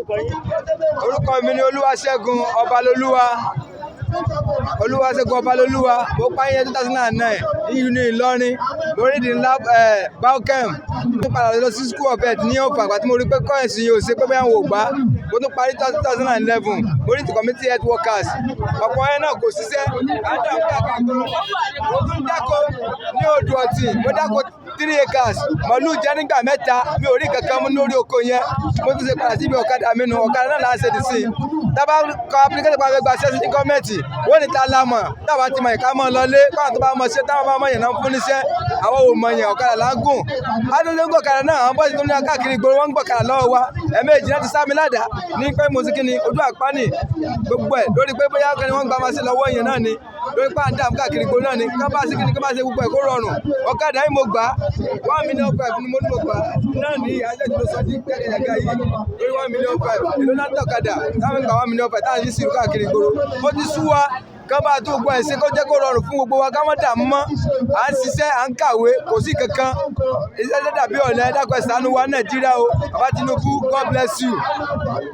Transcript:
Orúkọ mi ni Olúwaṣẹ́gun Ọbalolúwa. Olúwaṣẹ́gun Ọbalolúwa. Mo páyé 2009 ní Ìlọrin. Mo rí di ńlá Bauchem. Mo padà lọ sí School of Health ní Ọ̀fà àgbà tí mo rí pé kọ́ọ̀sì yìí ò ṣe pé bóyá wọn ò gbà. Mo tún parí 2011. Mo rí ti community health workers. Ọ̀pọ̀ ẹ̀ náà kò ṣiṣẹ́. Mo tún dáko ní Odò Ọ̀tì. Mo dáko 3 acres. Màlúù jẹ́ nígbà mẹ́ta. Mi ò rí kankan mú lórí oko yẹn. Mo tún ṣe padà síbi ọ̀kadà mi nù. Ọ̀kadà náà là ń ṣe dì sí. Tábà kọ application pa fẹ́ gba ṣẹ́sí ní gọ́ọ̀mẹ̀ntì. Wọ́n ní ta la mọ̀. Tábà ti mọ̀ ìka mọ́ lọlé. Báwọn tó bá mọ̀ ṣe táwọn bá mọ̀ yẹn náà fún níṣẹ́. Àwọn ò mọ̀ yẹn ọ̀kadà là ń gùn. Adúlé ń gbọ̀kadà náà. Àwọn bọ́ọ̀sì tó ní káàkiri ìgboro wọn ń gbọ̀kadà lọ́wọ́ wa. Ẹ̀ẹ̀mejì láti sá mi ládàá. Ní pé mo sì kí ni ojú àpáni gbogbo ẹ̀ lórí pé bóyá kẹ́ni wọ́n gba máa sí lọ́wọ́ yẹn náà ni. Lórí pé à ń dààmú káàkiri ìgboro náà ni. Ká bá sí kí ni ká bá ṣe gbogbo ẹ̀ kó rọrùn. Ọ̀kadà yìí mo gbà 1 million 5 ni mo ní mo gbà. Náà ní ajẹ́ ìdúró sọ ní kẹ́kẹ́ yìí. Lórí 1 million 5. Èló náà tọ̀kadà. Táwọn gba 1 million 5 táwọn yìí sì rú káàkiri ìgboro. Ó ti sú wa. Ká bá tó gbọ́ ẹ̀sìn kó jẹ́ kó rọrùn fún gbogbo wa ká má dààmú mọ́. À ń ṣiṣẹ́, à ń kàwé, kò sí kankan. Iṣẹ́ dàbí ọ̀lẹ, dákun ẹ ṣàánú wa Nàìjíríà o. Bàbá Tinubu, God bless you.